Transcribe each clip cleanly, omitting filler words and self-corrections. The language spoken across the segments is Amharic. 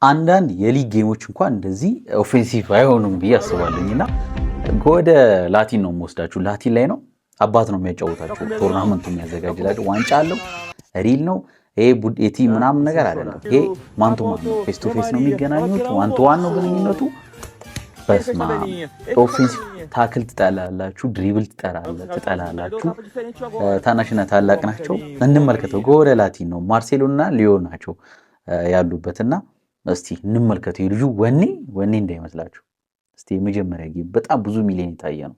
አንዳንድ የሊግ ጌሞች እንኳን እንደዚህ ኦፌንሲቭ አይሆኑም ብዬ አስባለሁኝና ወደ ላቲን ነው የምወስዳችሁ። ላቲን ላይ ነው አባት ነው የሚያጫውታችሁ። ቶርናመንቱ የሚያዘጋጅላችሁ ዋንጫ አለው፣ ሪል ነው። ይሄ ቡዴቲ ምናምን ነገር አይደለም። ይሄ ማንቱ ማን ነው፣ ፌስ ቱ ፌስ ነው የሚገናኙት። ዋን ቱ ዋን ነው ግንኙነቱ። በስማ ኦፌንሲቭ ታክል ትጠላላችሁ፣ ድሪብል ትጠላላችሁ። ታናሽና ታላቅ ናቸው። እንመልከተው። ወደ ላቲን ነው ማርሴሎና ሊዮን ናቸው ያሉበትና እስቲ እንመልከተው። የልጁ ወኔ እንዳይመስላችሁ። እስቲ የመጀመሪያ ጌም በጣም ብዙ ሚሊዮን የታየ ነው።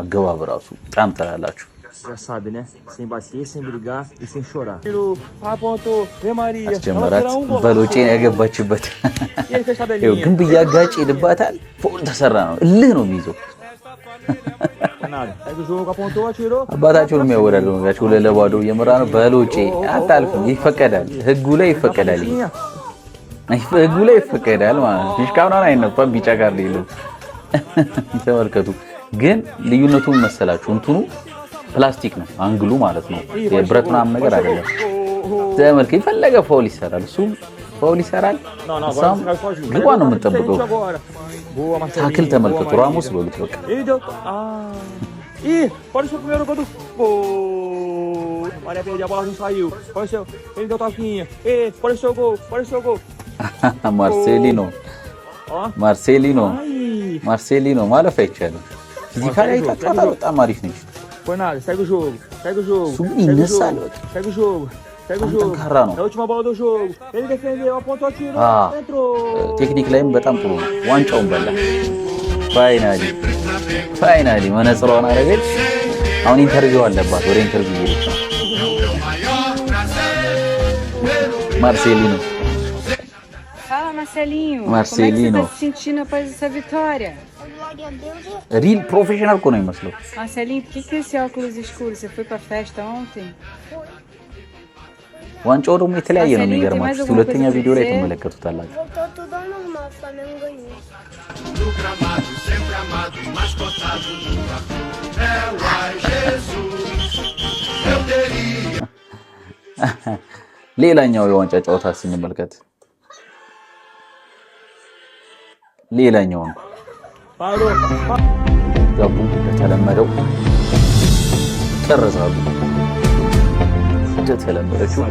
አገባብ ራሱ በጣም ትላላችሁ። Já sabe, né? Sem bater, sem brigar e sem chorar. አስጀመራት በሎጬ ያገባችበት ግን ብያጋጭ ይልባታል። ፎል ተሰራ ነው። እልህ ነው የሚይዘው። አባታቸውን የሚያወዳደሩ ናቸው። ለባዶ እየመራ ነው። በሎጬ አታልፍም። ይፈቀዳል፣ ህጉ ላይ ይፈቀዳል። ህጉ ላይ ይፈቀዳል ማለት ነው። ፊሽካውን አይነፋም። ቢጫ ካርድ የለውም። ተመልከቱ። ግን ልዩነቱን መሰላችሁ? እንትኑ ፕላስቲክ ነው አንግሉ ማለት ነው። የብረት ምናምን ነገር አይደለም። ተመልከቱ። የፈለገ ፋውል ይሰራል፣ እሱም ፋውል ይሰራል። እሷም ግባ ነው የምትጠብቀው። ታክል ተመልከቱ። ራሞስ በሉት በቃ Pareceu o primeiro gol do gol. Olha, perdeu a bola, não saiu. Pareceu, ele deu tapinha. Pareceu o gol, pareceu o gol. Marcelino ማለፍ አይቻልም። ፊዚካሊ አይታጣላ በጣም አሪፍ ነች። Foi nada, segue o jogo. Segue o jogo. É a última bola do jogo. Ele defendeu, apontou, tirou, entrou. ቴክኒክ ላይም በጣም ጥሩ ነው። ዋንጫውን በላ። ፋይናሊ መነጽሯን አረገች። አሁን ኢንተርቪው አለባት። ወደ ኢንተርቪው ይሄዳል። Marcelino. Fala, Marcelinho. Como é que você tá se sentindo após essa vitória? ሪል ፕሮፌሽናል እኮ ነው የሚመስለው። Marcelinho, por que esse óculos escuro? Você foi pra festa ontem? ዋንጫው ደግሞ የተለያየ ነው የሚገርማችሁ። ሁለተኛ ቪዲዮ ላይ ተመለከቱታላችሁ። ሌላኛው የዋንጫ ጨዋታ ስንመለከት ሌላኛው ነው ገቡ። እንደተለመደው ጨረሳሉ። እንደተለመደችው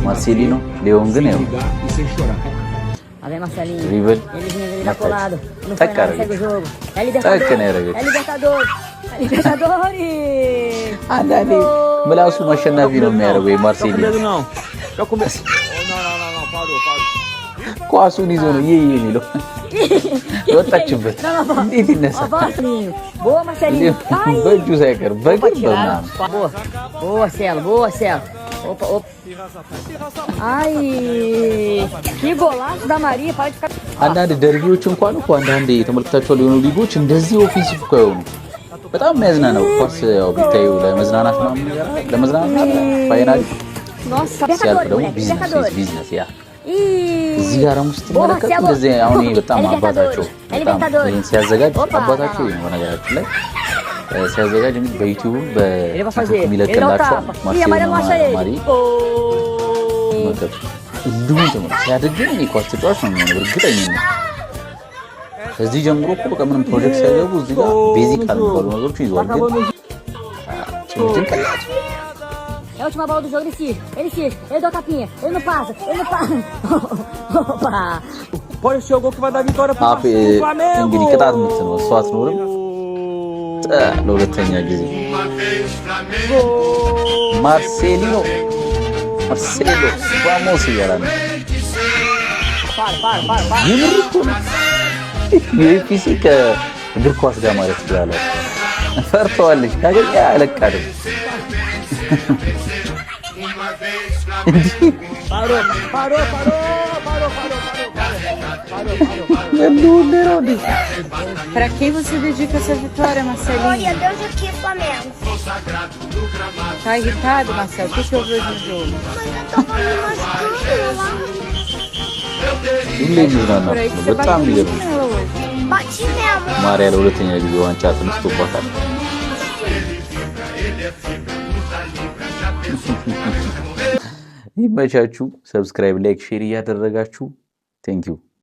ማርሴሊኖ ሊዮን ግን ያው Ave Marcelinho. River. Eles me viram colado. Não Tá foi cara, nada, segue o jogo. É Libertadores. É Libertadores. አንዳንዴ ምላሱ ማሸናፊ ነው የሚያደርገው የማርሴሊኖ። Não. Já começou. Não, parou. ኳሱን ይዞ ነው ይሄ የሚለው ወጣችበት። እንዴት ይነሳ? Boa, Marcelinho. በእጁ ሳይቀር በግር በምናምን Boa, Celo. Opa. Ai, que golaço da Maria. Para de ficar... አንዳንድ ደርቢዎች እንኳን እኮ አንዳንድ የተመለከታቸው ሊሆኑ ሊጎች እንደዚህ ኦፌንሲቭ እኮ አይሆኑ። በጣም የሚያዝናናው ኳስ ያው ቢታዩ ለመዝናናት ነው ለመዝናናት ፋይናል ሲያልፍ ደግሞ ቢዝነስ ያ እዚህ ጋር ውስጥ ተመለከቱ። እንደዚህ አሁን በጣም አባታቸው በጣም ሲያዘጋጅ አባታቸው ነው በነገራችን ላይ ሲያዘጋጅ እንግዲህ በዩቲዩብ በቲክቶክ የሚለቅላቸው ማሪ እንዲሁም ደግሞ ሲያድግ ግን ኳስ ተጫዋች ነው የሚሆነው እርግጠኛ ነኝ። ከዚህ ጀምሮ እኮ በቃ ምንም ፕሮጀክት ሳይገቡ እዚህ ጋር ቤዚክ አልባሉ ነገሮች ይዟል። ግን ቀላል É a última bola do jogo, ele cisca, ele deu tapinha, ele não passa. Opa! Pareceu o gol que vai dar vitória pro Flamengo. እንግዲህ ቅጣት ምት ነው እሷ አትኖርም። ለሁለተኛ ጊዜ ማርሴሊኖ ቫሞስ እያለ ነው። የምር እኮ ነው የፒሲ ከእግር ኳስ ጋር ማለት ይችላል። ፈርተዋለች ካገኘ አለቃለሁ። Parou. Pra quem você dedica essa vitória, Marcelinho? Glória a Deus aqui, Flamengo. Tá irritado, Marcelo? O que houve hoje no jogo? Mas eu tava me machucando lá. Por aí que você bateu nela hoje. Bati mesmo. ማሪያ ለሁለተኛ ጊዜ ዋንጫ ተነስቶባታል። ይመቻችሁ። ሰብስክራይብ፣ ላይክ፣ ሼር እያደረጋችሁ ቴንክ ዩ